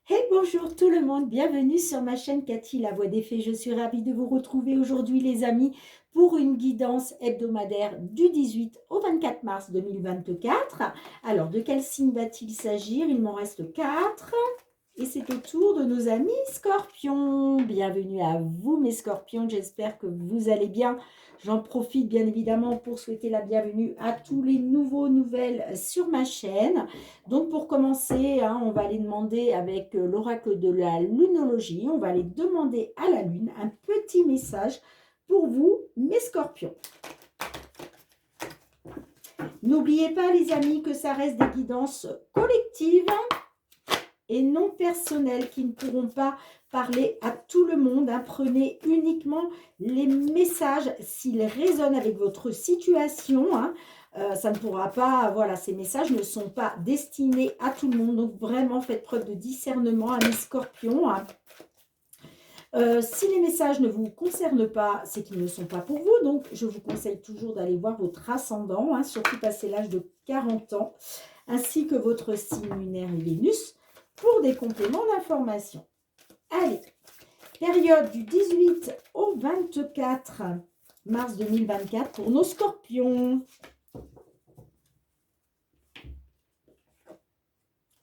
Et bonjour tout le monde, bienvenue sur ma chaîne Cathy, la voix des fées. Je suis ravie de vous retrouver aujourd'hui les amis pour une guidance hebdomadaire du 18 au 24 mars 2024. Alors de quel signe va-t-il s'agir? Il m'en reste 4 et c'est au tour de nos amis scorpions. Bienvenue à vous mes scorpions, j'espère que vous allez bien. J'en profite bien évidemment pour souhaiter la bienvenue à tous les nouvelles sur ma chaîne. Donc pour commencer, on va aller demander avec l'oracle de la lunologie, on va aller demander à la lune un petit message pour vous, mes scorpions. N'oubliez pas les amis que ça reste des guidances collectives et non personnelles qui ne pourront pas parler à tout le monde. Prenez uniquement les messages s'ils résonnent avec votre situation. Ça ne pourra pas, voilà, ces messages ne sont pas destinés à tout le monde. Donc vraiment, faites preuve de discernement à mes scorpions. Si les messages ne vous concernent pas, c'est qu'ils ne sont pas pour vous. Donc, je vous conseille toujours d'aller voir votre ascendant, surtout passé l'âge de 40 ans, ainsi que votre signe lunaire et Vénus, pour des compléments d'information. Allez, période du 18 au 24 mars 2024 pour nos scorpions.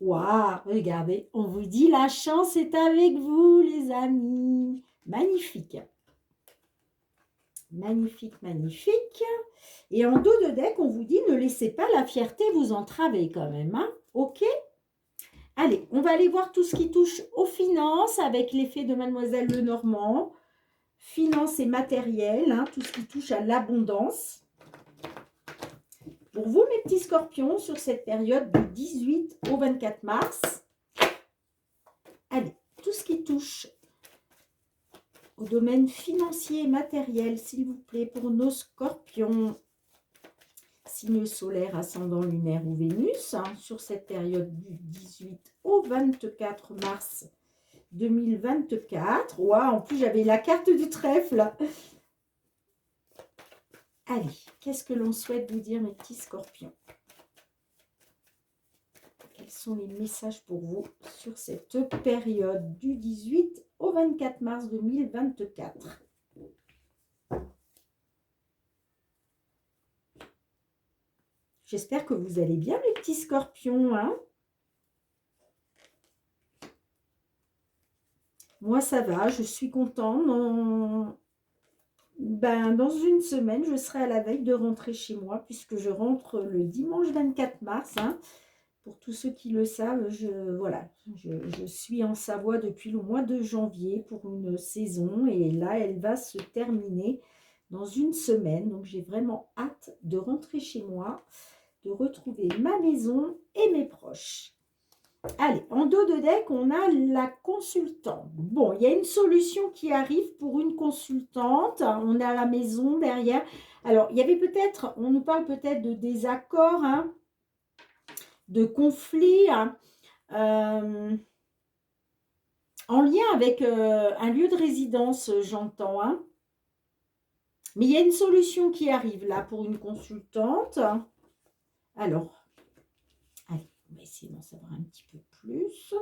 Waouh, regardez, on vous dit la chance est avec vous, les amis. Magnifique. Magnifique, magnifique. Et en dos de deck, on vous dit ne laissez pas la fierté vous entraver quand même. Ok? Allez, on va aller voir tout ce qui touche aux finances avec l'effet de Mademoiselle Lenormand. Finances et matériel, tout ce qui touche à l'abondance. Pour vous, mes petits scorpions, sur cette période du 18 au 24 mars. Allez, tout ce qui touche au domaine financier et matériel, s'il vous plaît, pour nos scorpions. Signe solaire, ascendant lunaire ou Vénus, sur cette période du 18 au 24 mars 2024. Waouh, en plus, j'avais la carte du trèfle. Allez, qu'est-ce que l'on souhaite vous dire, mes petits scorpions? Quels sont les messages pour vous sur cette période du 18 au 24 mars 2024? J'espère que vous allez bien, mes petits scorpions. Moi, ça va, je suis contente. Dans une semaine, je serai à la veille de rentrer chez moi, puisque je rentre le dimanche 24 mars. Pour tous ceux qui le savent, je suis en Savoie depuis le mois de janvier pour une saison. Et là, elle va se terminer dans une semaine. Donc, j'ai vraiment hâte de rentrer chez moi, de retrouver ma maison et mes proches. Allez, en dos de deck, on a la consultante. Bon, il y a une solution qui arrive pour une consultante. On a la maison derrière. Alors, il y avait peut-être, on nous parle peut-être de désaccords, de conflits, en lien avec un lieu de résidence, j'entends. Mais il y a une solution qui arrive là pour une consultante. Alors, allez, on va essayer d'en savoir un petit peu plus.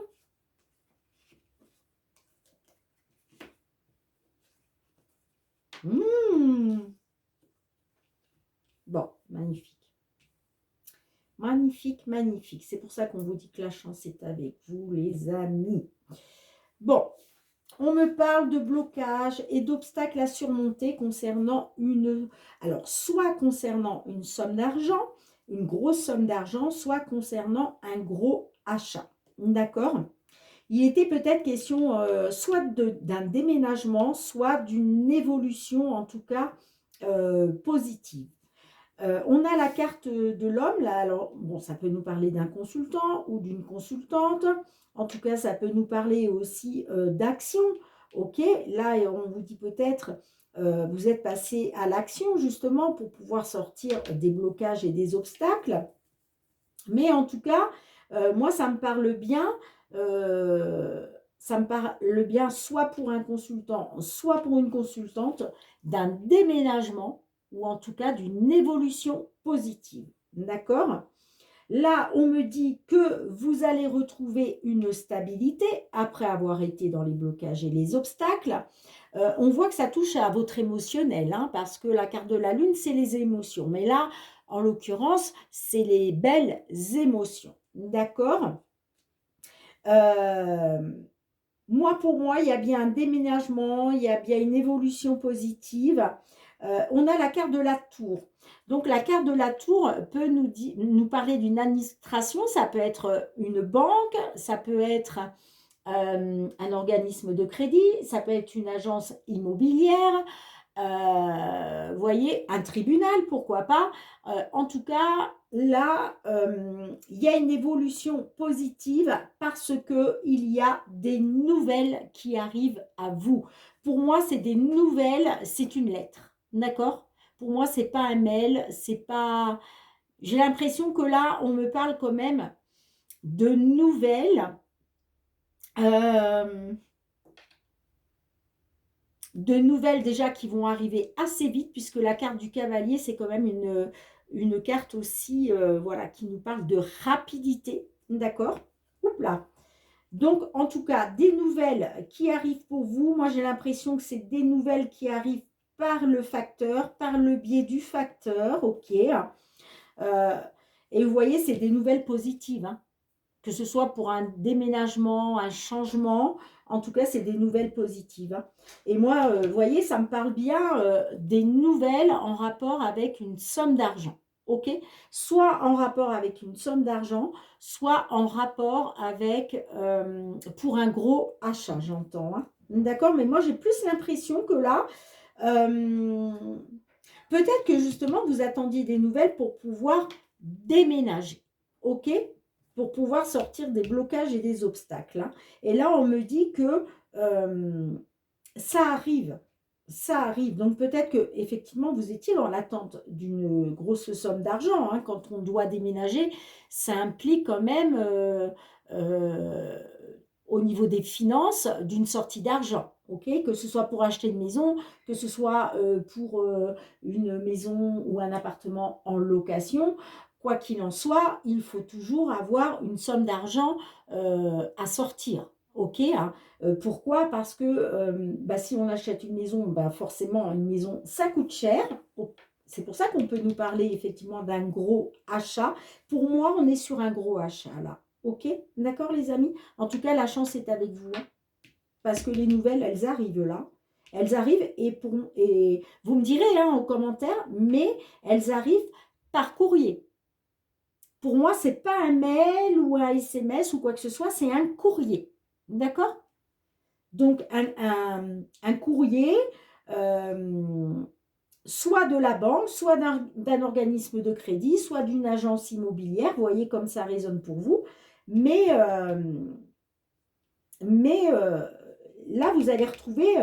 Bon, magnifique. Magnifique, magnifique. C'est pour ça qu'on vous dit que la chance est avec vous, les amis. Bon, on me parle de blocage et d'obstacles à surmonter concernant soit concernant une somme d'argent, une grosse somme d'argent, soit concernant un gros achat. D'accord? Il était peut-être question soit d'un déménagement, soit d'une évolution, en tout cas, positive. On a la carte de l'homme, là, alors, bon, ça peut nous parler d'un consultant ou d'une consultante. En tout cas, ça peut nous parler aussi d'action. Ok, là, on vous dit peut-être, vous êtes passé à l'action, justement, pour pouvoir sortir des blocages et des obstacles. Mais en tout cas, moi, ça me parle bien. Ça me parle bien soit pour un consultant, soit pour une consultante, d'un déménagement ou en tout cas d'une évolution positive. D'accord? Là, on me dit que vous allez retrouver une stabilité après avoir été dans les blocages et les obstacles. On voit que ça touche à votre émotionnel, hein, parce que la carte de la Lune, c'est les émotions. Mais là, en l'occurrence, c'est les belles émotions. D'accord? Moi, pour moi, il y a bien un déménagement, il y a bien une évolution positive. On a la carte de la tour. Donc, la carte de la tour peut nous parler d'une administration. Ça peut être une banque, ça peut être un organisme de crédit, ça peut être une agence immobilière, vous voyez, un tribunal, pourquoi pas. En tout cas, là, il y a une évolution positive parce qu'il y a des nouvelles qui arrivent à vous. Pour moi, c'est des nouvelles, c'est une lettre, d'accord? Pour moi, c'est pas un mail, c'est pas... J'ai l'impression que là, on me parle quand même de nouvelles. Euh, de nouvelles déjà qui vont arriver assez vite, puisque la carte du cavalier, c'est quand même une carte aussi voilà, qui nous parle de rapidité. D'accord? Oups là. Donc, en tout cas, des nouvelles qui arrivent pour vous. Moi, j'ai l'impression que c'est des nouvelles qui arrivent par le facteur, par le biais du facteur. OK. Et vous voyez, c'est des nouvelles positives, hein, que ce soit pour un déménagement, un changement. En tout cas, c'est des nouvelles positives, hein. Et moi, vous voyez, ça me parle bien des nouvelles en rapport avec une somme d'argent. OK? Soit en rapport avec une somme d'argent, soit en rapport avec, pour un gros achat, j'entends, hein. D'accord? Mais moi, j'ai plus l'impression que là, euh, peut-être que justement, vous attendiez des nouvelles pour pouvoir déménager. OK? Pour pouvoir sortir des blocages et des obstacles, hein. Et là, on me dit que ça arrive. Ça arrive. Donc, peut-être que effectivement vous étiez dans l'attente d'une grosse somme d'argent, hein. Quand on doit déménager, ça implique quand même, euh, au niveau des finances, d'une sortie d'argent. Okay, que ce soit pour acheter une maison, que ce soit pour une maison ou un appartement en location, quoi qu'il en soit, il faut toujours avoir une somme d'argent à sortir. OK, hein. Pourquoi? Parce que bah, si on achète une maison, bah, forcément, une maison, ça coûte cher. C'est pour ça qu'on peut nous parler effectivement d'un gros achat. Pour moi, on est sur un gros achat là. OK? D'accord, les amis? En tout cas, la chance est avec vous, hein, parce que les nouvelles, elles arrivent là. Elles arrivent et vous me direz hein, en commentaire, mais elles arrivent par courrier. Pour moi, ce n'est pas un mail ou un SMS ou quoi que ce soit, c'est un courrier. D'accord? Donc, un courrier, soit de la banque, soit d'un organisme de crédit, soit d'une agence immobilière. Vous voyez comme ça résonne pour vous. Mais là, vous allez retrouver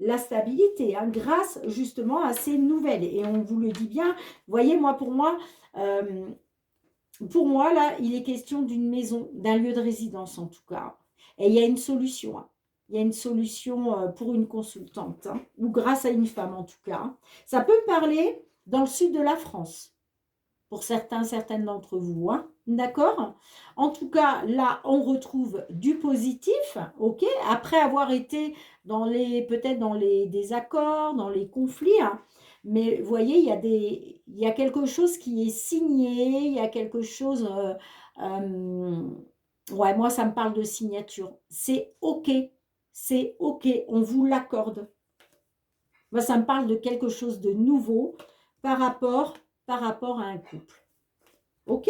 la stabilité, hein, grâce justement à ces nouvelles. Et on vous le dit bien, vous voyez, pour moi, là, il est question d'une maison, d'un lieu de résidence en tout cas. Et il y a une solution, hein. Il y a une solution pour une consultante, hein, ou grâce à une femme en tout cas. Ça peut me parler dans le sud de la France, pour certaines d'entre vous, hein. D'accord? En tout cas, là, on retrouve du positif, ok? Après avoir été peut-être dans les désaccords, dans les conflits, hein. Mais vous voyez, il y a quelque chose qui est signé, il y a quelque chose... ouais, moi, ça me parle de signature. C'est ok, on vous l'accorde. Moi, ça me parle de quelque chose de nouveau par rapport à un couple. Ok?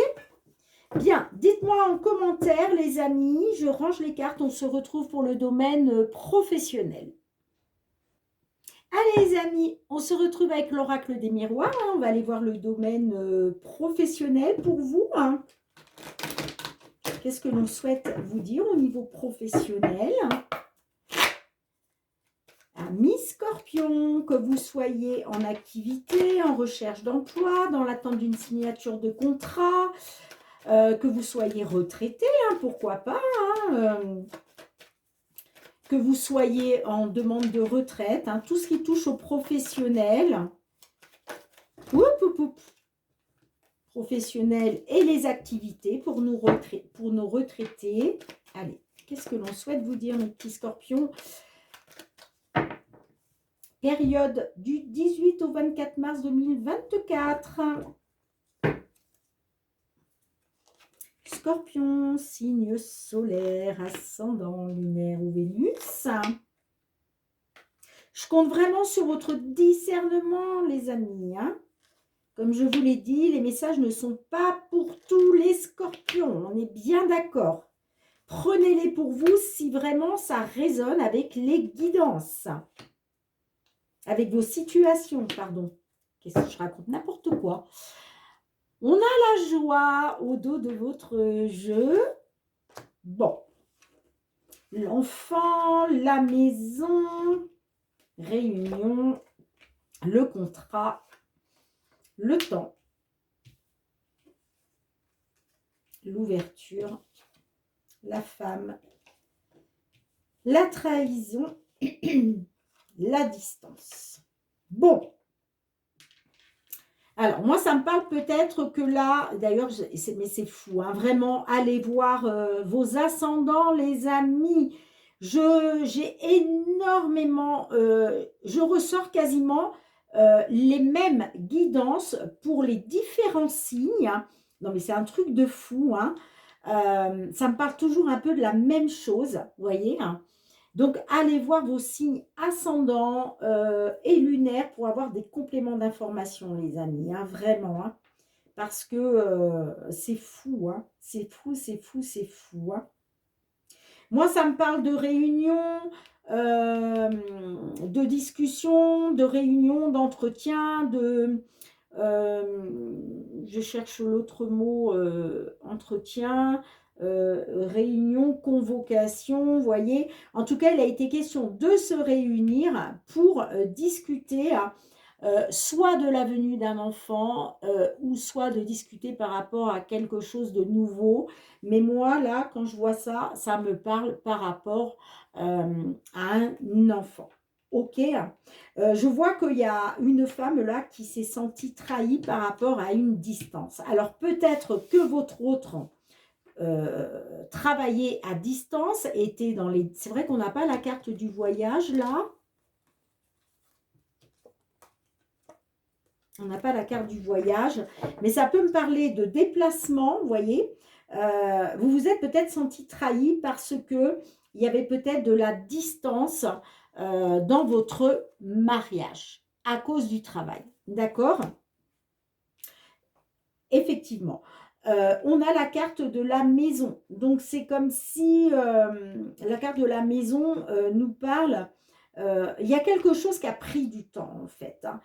Bien, dites-moi en commentaire, les amis. Je range les cartes. On se retrouve pour le domaine professionnel. Allez, les amis, on se retrouve avec l'oracle des miroirs, hein. On va aller voir le domaine professionnel pour vous, hein. Qu'est-ce que l'on souhaite vous dire au niveau professionnel? Mi-Scorpion, que vous soyez en activité, en recherche d'emploi, dans l'attente d'une signature de contrat, que vous soyez retraité, hein, pourquoi pas, hein, que vous soyez en demande de retraite, hein, tout ce qui touche aux professionnels. Oup, oup, oup. professionnels et les activités pour nos retraités. Allez, qu'est-ce que l'on souhaite vous dire, mes petits scorpions? Période du 18 au 24 mars 2024. Scorpion, signe solaire, ascendant, lunaire ou Vénus. Je compte vraiment sur votre discernement, les amis. Comme je vous l'ai dit, les messages ne sont pas pour tous les scorpions. On est bien d'accord. Prenez-les pour vous si vraiment ça résonne avec les guidances. Avec vos situations, pardon. Qu'est-ce que je raconte? N'importe quoi. On a la joie au dos de votre jeu. Bon. L'enfant, la maison, réunion, le contrat, le temps, l'ouverture, la femme, la trahison, la distance. Bon. Alors, moi, ça me parle peut-être que là, d'ailleurs, mais c'est fou, hein, vraiment, allez voir vos ascendants, les amis. J'ai énormément, je ressors quasiment les mêmes guidances pour les différents signes. Non, mais c'est un truc de fou, hein. Ça me parle toujours un peu de la même chose, vous voyez, hein. Donc, allez voir vos signes ascendants et lunaires pour avoir des compléments d'information, les amis, hein, vraiment, hein, parce que c'est fou, hein, c'est fou, c'est fou, c'est fou, hein. Moi, ça me parle de réunions, de discussions, de réunions, d'entretien, je cherche l'autre mot, entretien, réunion, convocation, vous voyez. En tout cas, il a été question de se réunir pour discuter soit de la venue d'un enfant ou soit de discuter par rapport à quelque chose de nouveau. Mais moi, là, quand je vois ça, ça me parle par rapport à un enfant. Ok, je vois qu'il y a une femme là qui s'est sentie trahie par rapport à une distance. Alors peut-être que votre autre travailler à distance était dans les... C'est vrai qu'on n'a pas la carte du voyage là. On n'a pas la carte du voyage, mais ça peut me parler de déplacement, vous voyez. Vous vous êtes peut-être senti trahi parce que il y avait peut-être de la distance dans votre mariage à cause du travail. D'accord? Effectivement. On a la carte de la maison. Donc, c'est comme si la carte de la maison nous parle. Il y a quelque chose qui a pris du temps, en fait. Hein.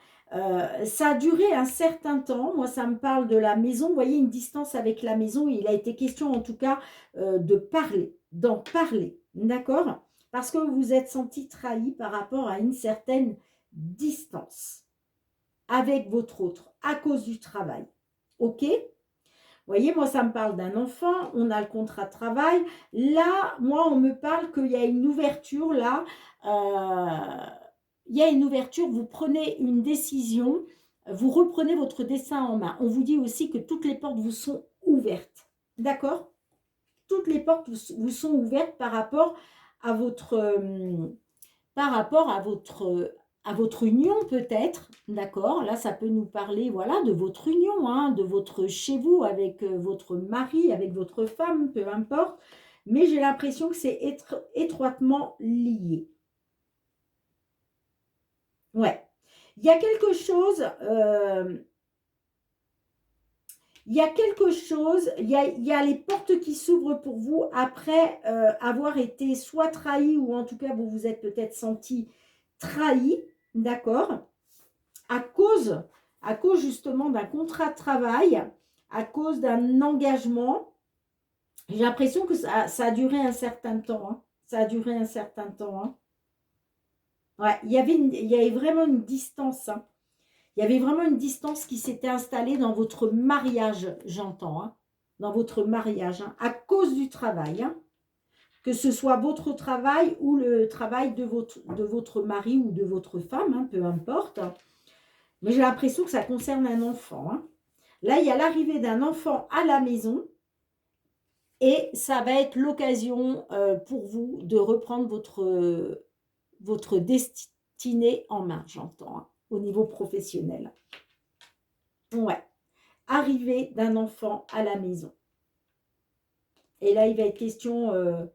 Ça a duré un certain temps. Moi, ça me parle de la maison. Vous voyez, une distance avec la maison. Il a été question, en tout cas, de parler, d'en parler. D'accord? Parce que vous vous êtes senti trahi par rapport à une certaine distance avec votre autre à cause du travail. OK? Vous voyez, moi, ça me parle d'un enfant, on a le contrat de travail. Là, moi, on me parle qu'il y a une ouverture, là. Il y a une ouverture, vous prenez une décision, vous reprenez votre destin en main. On vous dit aussi que toutes les portes vous sont ouvertes. D'accord? Toutes les portes vous sont ouvertes par rapport à votre... à votre union peut-être, d'accord? Là, ça peut nous parler, voilà, de votre union, hein, de votre chez vous, avec votre mari, avec votre femme, peu importe. Mais j'ai l'impression que c'est étroitement lié. Ouais. Il y a quelque chose... il y a quelque chose, il y a les portes qui s'ouvrent pour vous après avoir été soit trahi ou en tout cas vous vous êtes peut-être senti trahi, d'accord, à cause justement d'un contrat de travail, à cause d'un engagement. J'ai l'impression que ça a duré un certain temps. Hein. Ça a duré un certain temps. Hein. Ouais, il y avait vraiment une distance. Hein. Il y avait vraiment une distance qui s'était installée dans votre mariage, j'entends. Hein, dans votre mariage, hein, à cause du travail. Hein. Que ce soit votre travail ou le travail de votre mari ou de votre femme, hein, peu importe. Mais j'ai l'impression que ça concerne un enfant. Hein. Là, il y a l'arrivée d'un enfant à la maison et ça va être l'occasion pour vous de reprendre votre destinée en main, j'entends, hein, au niveau professionnel. Ouais. Arrivée d'un enfant à la maison. Et là, il va être question,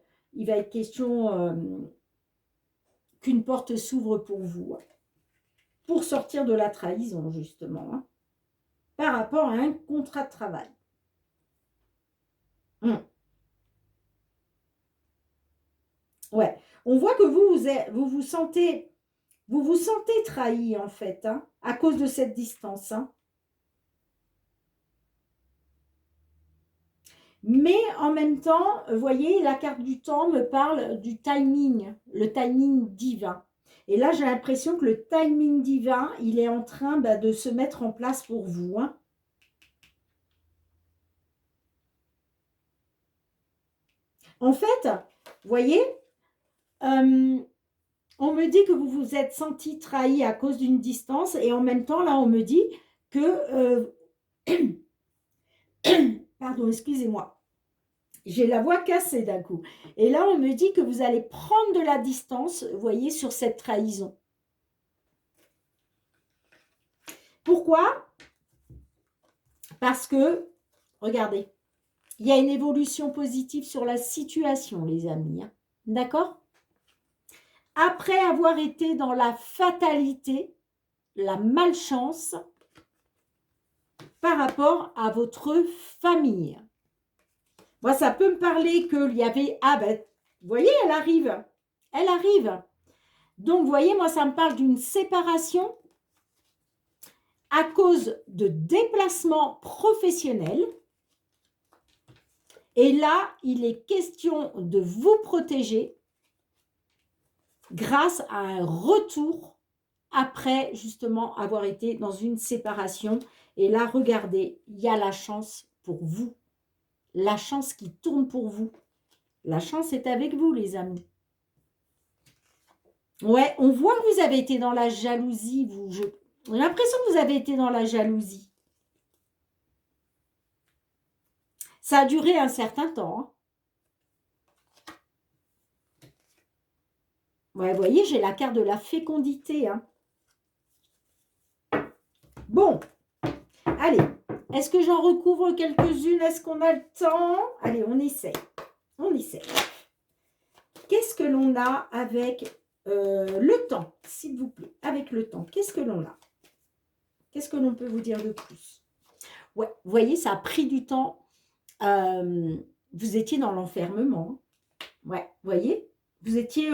qu'une porte s'ouvre pour vous, hein, pour sortir de la trahison, justement, hein, par rapport à un contrat de travail. Ouais, on voit que vous vous sentez trahi, en fait, hein, à cause de cette distance, hein. Mais en même temps, vous voyez, la carte du temps me parle du timing, le timing divin. Et là, j'ai l'impression que le timing divin, il est en train de se mettre en place pour vous, hein. En fait, vous voyez, on me dit que vous vous êtes senti trahi à cause d'une distance et en même temps, là, on me dit que... pardon, excusez-moi. J'ai la voix cassée d'un coup. Et là, on me dit que vous allez prendre de la distance, vous voyez, sur cette trahison. Pourquoi? Parce que, regardez, il y a une évolution positive sur la situation, les amis. Hein. D'accord? Après avoir été dans la fatalité, la malchance, par rapport à votre famille. Moi, ça peut me parler qu'il y avait... Ah ben, vous voyez, elle arrive. Elle arrive. Donc, vous voyez, moi, ça me parle d'une séparation à cause de déplacements professionnels. Et là, il est question de vous protéger grâce à un retour après, justement, avoir été dans une séparation. Et là, regardez, il y a la chance pour vous. La chance qui tourne pour vous. La chance est avec vous, les amis. Ouais, on voit que vous avez été dans la jalousie. J'ai l'impression que vous avez été dans la jalousie. Ça a duré un certain temps. Hein. Ouais, vous voyez, j'ai la carte de la fécondité. Hein. Bon, allez. Est-ce que j'en recouvre quelques-unes? Est-ce qu'on a le temps? Allez, on essaie. On essaie. Qu'est-ce que l'on a avec le temps, s'il vous plaît? Avec le temps, qu'est-ce que l'on a? Qu'est-ce que l'on peut vous dire de plus? Ouais, vous voyez, ça a pris du temps. Vous étiez dans l'enfermement. Ouais, vous voyez, vous étiez...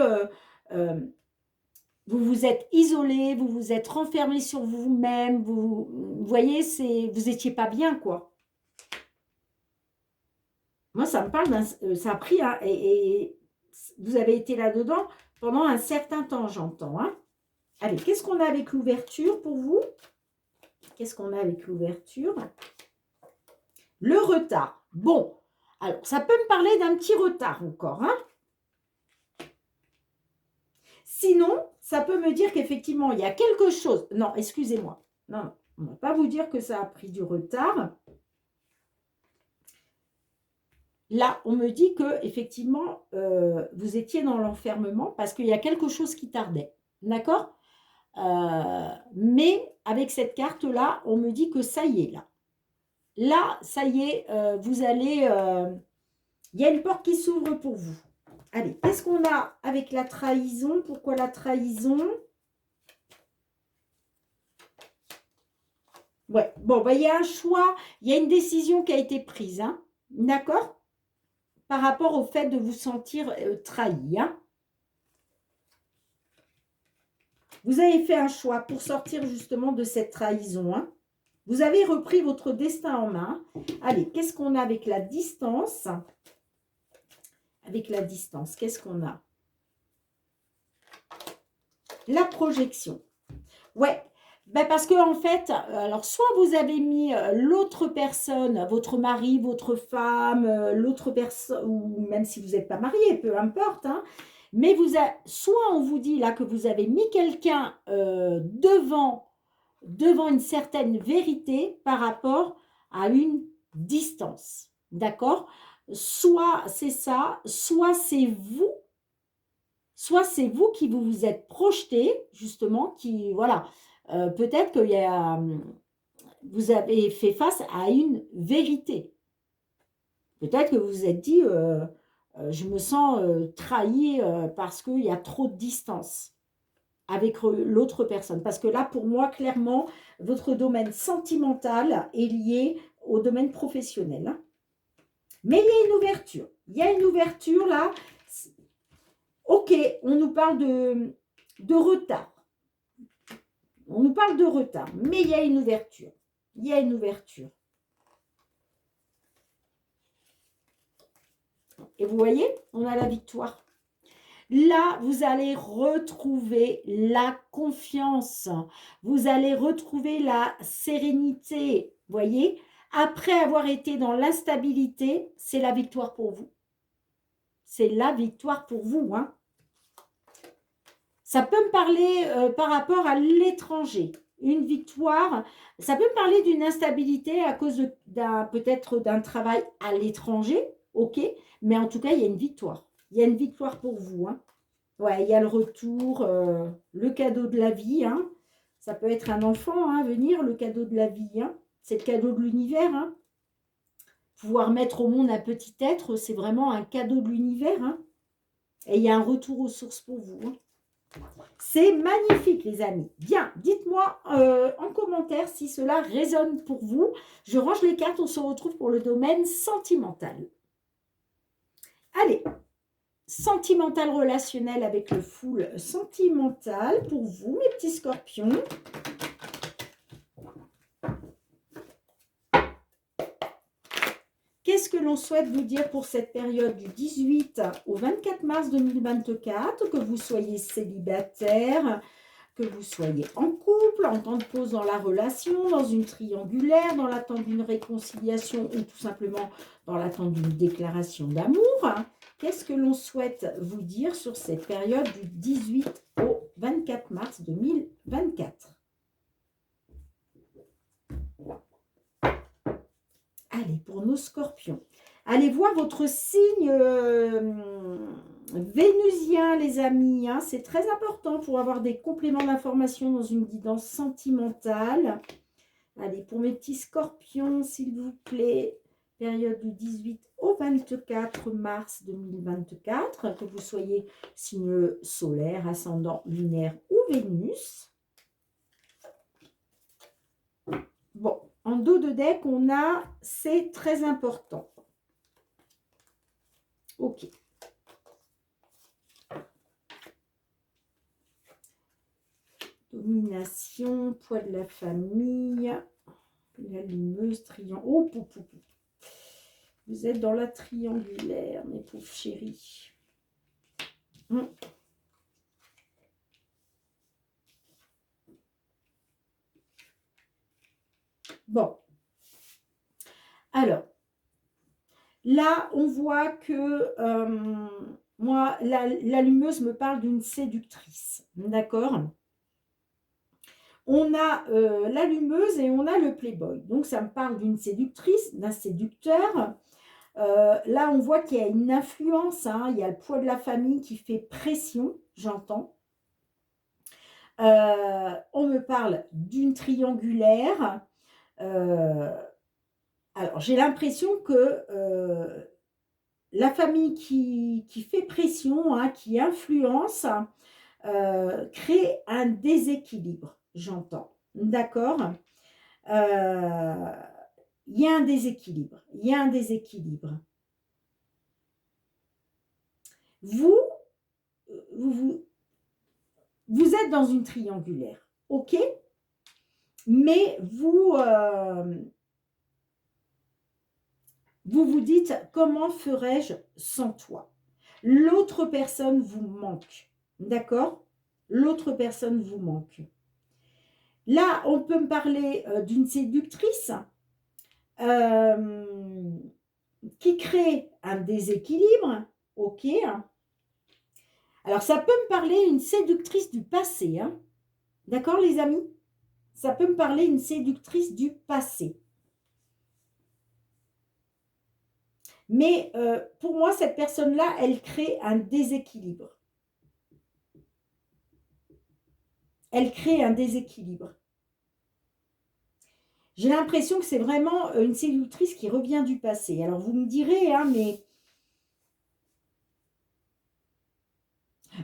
vous vous êtes isolé, vous vous êtes renfermé sur vous-même. Vous voyez, vous n'étiez pas bien, quoi. Moi, ça me parle ça a pris... Hein, et vous avez été là-dedans pendant un certain temps, j'entends. Hein. Allez, qu'est-ce qu'on a avec l'ouverture pour vous? Qu'est-ce qu'on a avec l'ouverture? Le retard. Bon, alors, ça peut me parler d'un petit retard encore. Hein. Sinon, ça peut me dire qu'effectivement, il y a quelque chose. Non, excusez-moi. Non, on ne va pas vous dire que ça a pris du retard. Là, on me dit que effectivement, vous étiez dans l'enfermement parce qu'il y a quelque chose qui tardait. D'accord? Mais avec cette carte-là, on me dit que ça y est, là. Là, ça y est, vous allez... il y a une porte qui s'ouvre pour vous. Allez, qu'est-ce qu'on a avec la trahison? Pourquoi la trahison? Ouais, bon, bah, il y a un choix, il y a une décision qui a été prise, hein, d'accord? Par rapport au fait de vous sentir trahi, hein. Vous avez fait un choix pour sortir justement de cette trahison, hein. Vous avez repris votre destin en main. Allez, qu'est-ce qu'on a avec la distance? Avec la distance, qu'est-ce qu'on a? La projection. Ouais, ben parce que en fait, alors soit vous avez mis l'autre personne, votre mari, votre femme, l'autre personne, ou même si vous n'êtes pas marié, peu importe, hein, mais soit on vous dit là que vous avez mis quelqu'un devant une certaine vérité par rapport à une distance. D'accord? Soit c'est ça, soit c'est vous qui vous vous êtes projeté, justement, qui, voilà, peut-être qu'il y a, vous avez fait face à une vérité. Peut-être que vous vous êtes dit, je me sens trahi parce qu'il y a trop de distance avec l'autre personne. Parce que là, pour moi, clairement, votre domaine sentimental est lié au domaine professionnel. Hein. Mais il y a une ouverture. Il y a une ouverture là. Ok, on nous parle de retard. On nous parle de retard, mais il y a une ouverture. Il y a une ouverture. Et vous voyez, on a la victoire. Là, vous allez retrouver la confiance. Vous allez retrouver la sérénité. Vous voyez, après avoir été dans l'instabilité, c'est la victoire pour vous. C'est la victoire pour vous. Hein. Ça peut me parler par rapport à l'étranger. Une victoire, ça peut me parler d'une instabilité à cause peut-être d'un travail à l'étranger, ok, mais en tout cas, il y a une victoire. Il y a une victoire pour vous. Hein. Ouais, il y a le retour, le cadeau de la vie. Hein. Ça peut être un enfant à venir, le cadeau de la vie. Hein. C'est le cadeau de l'univers. Hein. Pouvoir mettre au monde un petit être, c'est vraiment un cadeau de l'univers. Hein. Et il y a un retour aux sources pour vous. Hein. C'est magnifique, les amis. Bien, dites-moi en commentaire si cela résonne pour vous. Je range les cartes, on se retrouve pour le domaine sentimental. Allez, sentimental relationnel avec le full sentimental pour vous, mes petits scorpions. Qu'est-ce que l'on souhaite vous dire pour cette période du 18 au 24 mars 2024, que vous soyez célibataire, que vous soyez en couple, en temps de pause dans la relation, dans une triangulaire, dans l'attente d'une réconciliation ou tout simplement dans l'attente d'une déclaration d'amour. Qu'est-ce que l'on souhaite vous dire sur cette période du 18 au 24 mars 2024 ? Allez, pour nos scorpions, allez voir votre signe vénusien, les amis. Hein, c'est très important pour avoir des compléments d'information dans une guidance sentimentale. Allez, pour mes petits scorpions, s'il vous plaît, période du 18 au 24 mars 2024, que vous soyez signe solaire, ascendant, lunaire ou Vénus. Bon, en dos de deck, on a, c'est très important. Ok. Domination, poids de la famille, la lumeuse, triangle. Oh, pou, pou, pou. Vous êtes dans la triangulaire, mes pauvres chéris. Bon. Alors, là, on voit que moi, l'allumeuse me parle d'une séductrice. D'accord ? On a l'allumeuse et on a le playboy. Donc, ça me parle d'une séductrice, d'un séducteur. Là, on voit qu'il y a une influence. Hein, il y a le poids de la famille qui fait pression, j'entends. On me parle d'une triangulaire. Alors, j'ai l'impression que la famille qui fait pression, hein, qui influence, crée un déséquilibre, j'entends. D'accord ? Il y a un déséquilibre. Il y a un déséquilibre. Vous êtes dans une triangulaire, ok ? Mais vous vous dites, comment ferais-je sans toi ? L'autre personne vous manque, d'accord ? L'autre personne vous manque. Là, on peut me parler d'une séductrice qui crée un déséquilibre, ok ? Alors, ça peut me parler d'une séductrice du passé, hein ? D'accord, les amis ? Ça peut me parler d'une séductrice du passé. Mais pour moi, cette personne-là, elle crée un déséquilibre. Elle crée un déséquilibre. J'ai l'impression que c'est vraiment une séductrice qui revient du passé. Alors, vous me direz, hein, mais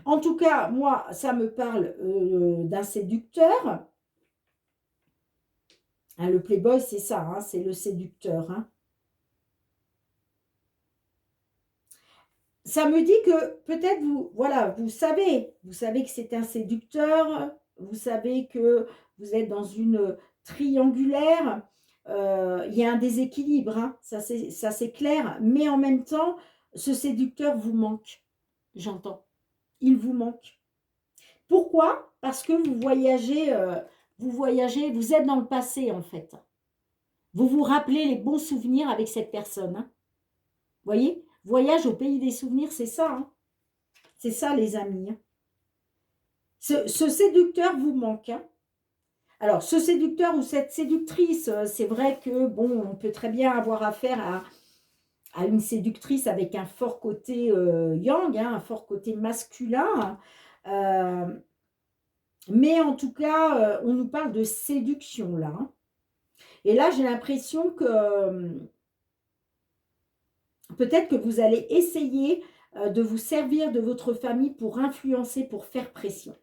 en tout cas, moi, ça me parle d'un séducteur. Hein, le playboy, c'est ça, hein, c'est le séducteur. Hein. Ça me dit que peut-être vous, voilà, vous savez que c'est un séducteur, vous savez que vous êtes dans une triangulaire, il y a un déséquilibre, hein, ça c'est clair, mais en même temps, ce séducteur vous manque, j'entends, il vous manque. Pourquoi? Parce que vous voyagez, vous êtes dans le passé en fait. Vous vous rappelez les bons souvenirs avec cette personne, hein. Vous voyez? Voyage au pays des souvenirs, c'est ça, hein. C'est ça, les amis. Hein. Ce séducteur vous manque. Hein. Alors, ce séducteur ou cette séductrice, c'est vrai que, bon, on peut très bien avoir affaire à une séductrice avec un fort côté yang, hein, un fort côté masculin. Mais en tout cas, on nous parle de séduction, là. Hein. Et là, j'ai l'impression que peut-être que vous allez essayer de vous servir de votre famille pour influencer, pour faire pression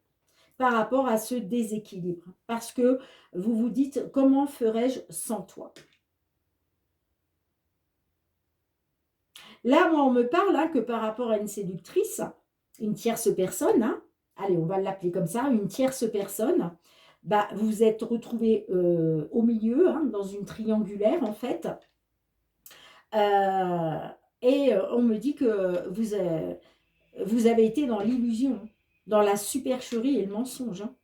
par rapport à ce déséquilibre. Parce que vous vous dites, comment ferais-je sans toi? Là, moi, on me parle hein, que par rapport à une séductrice, une tierce personne, hein, allez, on va l'appeler comme ça, une tierce personne, bah, vous vous êtes retrouvé au milieu, hein, dans une triangulaire, en fait. Et on me dit que vous avez été dans l'illusion, dans la supercherie et le mensonge. Hein.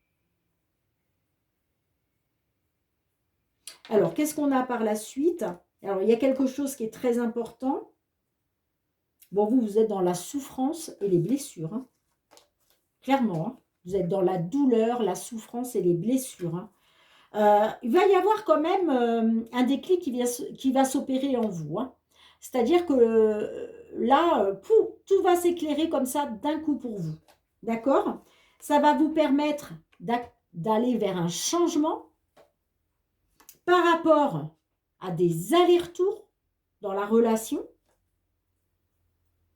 Alors, qu'est-ce qu'on a par la suite? Alors, il y a quelque chose qui est très important. Bon, vous êtes dans la souffrance et les blessures. Hein. Clairement, hein. Vous êtes dans la douleur, la souffrance et les blessures. Hein. Il va y avoir quand même un déclic qui va s'opérer en vous. Hein. C'est-à-dire que là, tout va s'éclairer comme ça d'un coup pour vous. D'accord? Ça va vous permettre d'aller vers un changement par rapport à des allers-retours dans la relation.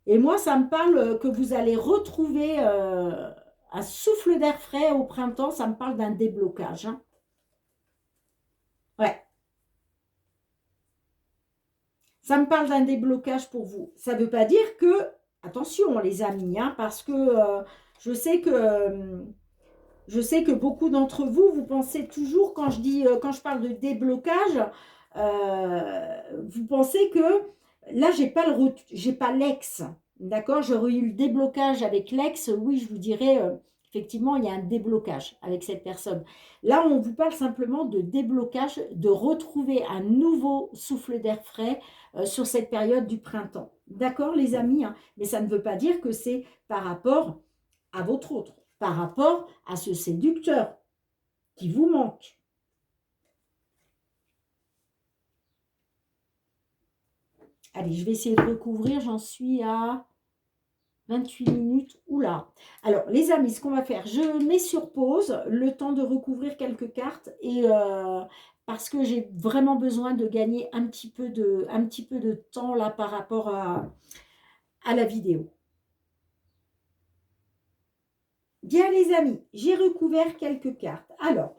Et moi, ça me parle que vous allez retrouver un souffle d'air frais au printemps. Ça me parle d'un déblocage. Hein. Ouais. Ça me parle d'un déblocage pour vous. Ça ne veut pas dire que, attention les amis, hein, parce que je sais que beaucoup d'entre vous, vous pensez toujours, quand je parle de déblocage, vous pensez que là, j'ai pas l'ex, d'accord? J'aurais eu le déblocage avec l'ex, oui, je vous dirais, effectivement, il y a un déblocage avec cette personne. Là, on vous parle simplement de déblocage, de retrouver un nouveau souffle d'air frais sur cette période du printemps. D'accord, les amis? Hein. Mais ça ne veut pas dire que c'est par rapport à votre autre, par rapport à ce séducteur qui vous manque. Allez, je vais essayer de recouvrir, j'en suis à 28 minutes. Oula. Alors, les amis, ce qu'on va faire, je mets sur pause le temps de recouvrir quelques cartes et parce que j'ai vraiment besoin de gagner un petit peu de temps là par rapport à la vidéo. Bien, les amis, j'ai recouvert quelques cartes. Alors,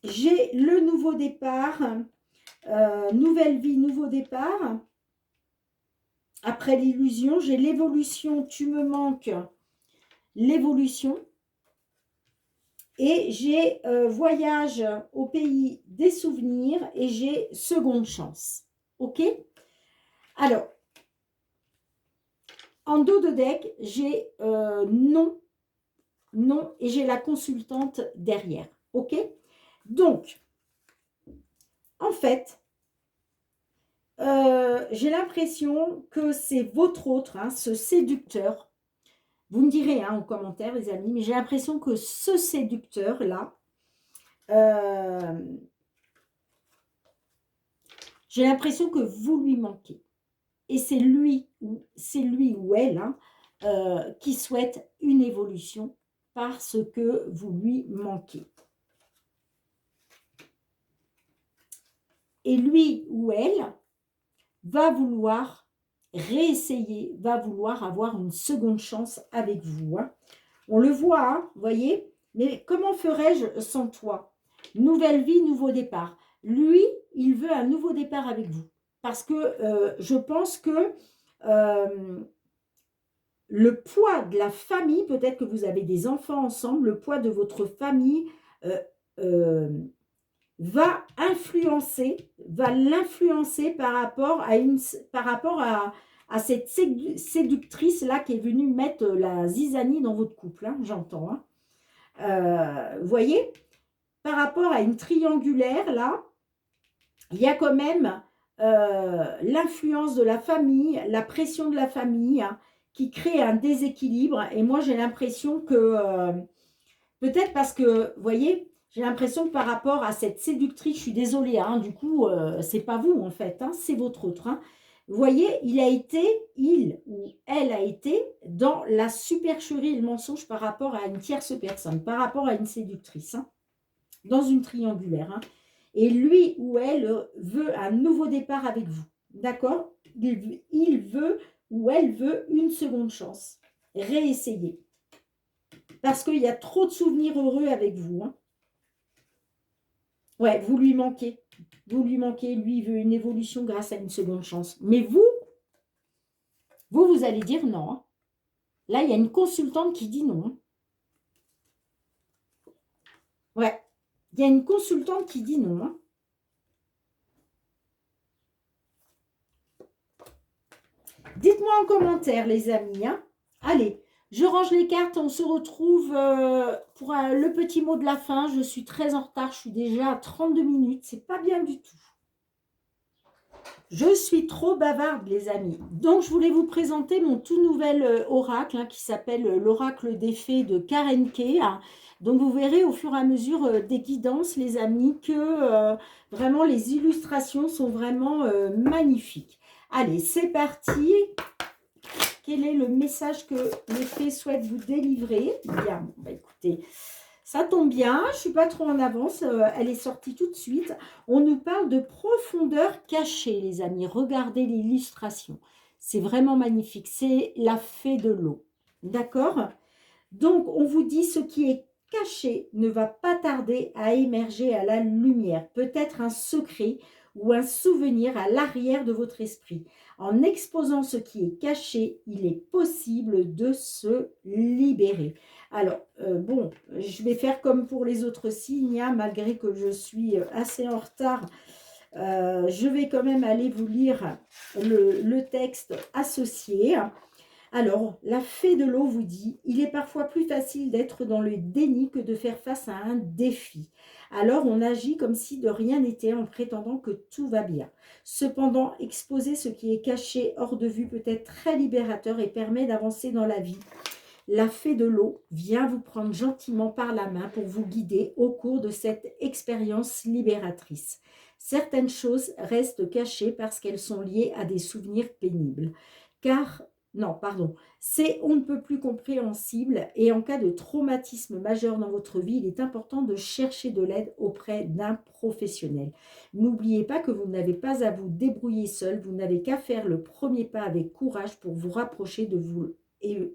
j'ai le nouveau départ, nouvelle vie, nouveau départ. Après l'illusion, j'ai l'évolution, tu me manques, l'évolution. Et j'ai voyage au pays des souvenirs et j'ai seconde chance. OK? Alors, en dos de deck, j'ai non, non et j'ai la consultante derrière. OK? Donc, en fait, j'ai l'impression que c'est votre autre, hein, ce séducteur. Vous me direz hein, en commentaire, les amis, mais j'ai l'impression que ce séducteur-là, J'ai l'impression que vous lui manquez. Et c'est lui ou elle hein, qui souhaite une évolution parce que vous lui manquez. Et lui ou elle va vouloir réessayer, va vouloir avoir une seconde chance avec vous. Hein. On le voit, hein, vous voyez. Mais comment ferais-je sans toi? Nouvelle vie, nouveau départ. Lui, il veut un nouveau départ avec vous. Parce que je pense que le poids de la famille, peut-être que vous avez des enfants ensemble, le poids de votre famille euh, euh, va l'influencer par rapport à cette séductrice-là qui est venue mettre la zizanie dans votre couple, hein, j'entends. Hein. Vous voyez, par rapport à une triangulaire, là, il y a quand même l'influence de la famille, la pression de la famille, hein, qui crée un déséquilibre. Et moi, j'ai l'impression que, peut-être parce que, vous voyez, j'ai l'impression que par rapport à cette séductrice, je suis désolée, hein, du coup, c'est pas vous en fait, hein, c'est votre autre. Hein. Vous voyez, il ou elle a été dans la supercherie et le mensonge par rapport à une tierce personne, par rapport à une séductrice, hein, dans une triangulaire. Hein. Et lui ou elle veut un nouveau départ avec vous. D'accord? Il veut ou elle veut une seconde chance. Réessayer. Parce qu'il y a trop de souvenirs heureux avec vous. Hein. Ouais, vous lui manquez. Vous lui manquez. Lui, il veut une évolution grâce à une seconde chance. Mais vous allez dire non. Hein. Là, il y a une consultante qui dit non. Hein. Ouais. Il y a une consultante qui dit non. Hein. Dites-moi en commentaire, les amis. Hein. Allez, je range les cartes. On se retrouve pour le petit mot de la fin. Je suis très en retard. Je suis déjà à 32 minutes. C'est pas bien du tout. Je suis trop bavarde, les amis. Donc, je voulais vous présenter mon tout nouvel oracle hein, qui s'appelle l'oracle des fées de Karen Kay. Hein. Donc, vous verrez au fur et à mesure des guidances, les amis, que vraiment les illustrations sont vraiment magnifiques. Allez, c'est parti. Quel est le message que les fées souhaitent vous délivrer? Bien, bah écoutez, ça tombe bien, je ne suis pas trop en avance, elle est sortie tout de suite. On nous parle de profondeur cachée, les amis. Regardez l'illustration. C'est vraiment magnifique. C'est la fée de l'eau. D'accord? Donc, on vous dit ce qui est caché ne va pas tarder à émerger à la lumière. Peut-être un secret ou un souvenir à l'arrière de votre esprit. En exposant ce qui est caché, il est possible de se libérer. Alors, bon, je vais faire comme pour les autres signes, hein, malgré que je suis assez en retard. Je vais quand même aller vous lire le texte associé. Alors, la fée de l'eau vous dit, il est parfois plus facile d'être dans le déni que de faire face à un défi. Alors, on agit comme si de rien n'était en prétendant que tout va bien. Cependant, exposer ce qui est caché hors de vue peut être très libérateur et permet d'avancer dans la vie. La fée de l'eau vient vous prendre gentiment par la main pour vous guider au cours de cette expérience libératrice. Certaines choses restent cachées parce qu'elles sont liées à des souvenirs pénibles. Non, pardon, c'est on ne peut plus compréhensible et en cas de traumatisme majeur dans votre vie, il est important de chercher de l'aide auprès d'un professionnel. N'oubliez pas que vous n'avez pas à vous débrouiller seul, vous n'avez qu'à faire le premier pas avec courage pour vous rapprocher de vous et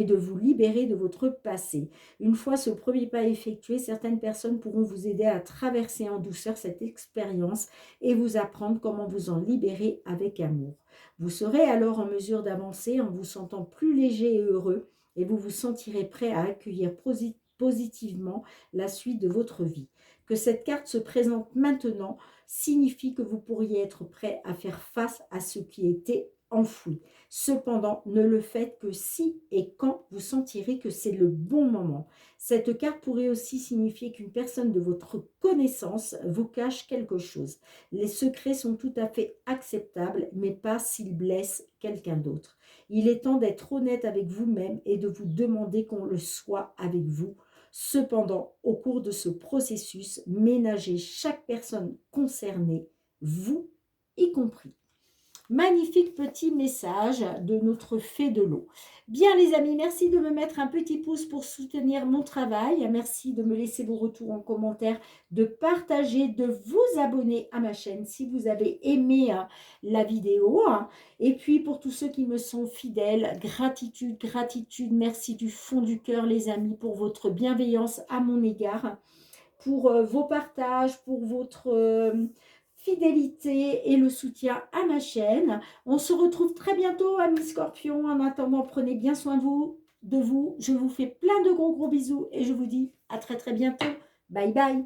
de vous libérer de votre passé. Une fois ce premier pas effectué, certaines personnes pourront vous aider à traverser en douceur cette expérience et vous apprendre comment vous en libérer avec amour. Vous serez alors en mesure d'avancer en vous sentant plus léger et heureux et vous vous sentirez prêt à accueillir positivement la suite de votre vie. Que cette carte se présente maintenant signifie que vous pourriez être prêt à faire face à ce qui était enfoui. Cependant, ne le faites que si et quand vous sentirez que c'est le bon moment. Cette carte pourrait aussi signifier qu'une personne de votre connaissance vous cache quelque chose. Les secrets sont tout à fait acceptables, mais pas s'ils blessent quelqu'un d'autre. Il est temps d'être honnête avec vous-même et de vous demander qu'on le soit avec vous. Cependant, au cours de ce processus, ménagez chaque personne concernée, vous y compris. Magnifique petit message de notre fée de l'eau. Bien les amis, merci de me mettre un petit pouce pour soutenir mon travail. Merci de me laisser vos retours en commentaire, de partager, de vous abonner à ma chaîne si vous avez aimé la vidéo. Et puis pour tous ceux qui me sont fidèles, gratitude, gratitude. Merci du fond du cœur les amis pour votre bienveillance à mon égard, pour vos partages, pour votre fidélité et le soutien à ma chaîne. On se retrouve très bientôt, amis Scorpions. En attendant, prenez bien soin de vous. Je vous fais plein de gros bisous et je vous dis à très bientôt. Bye bye.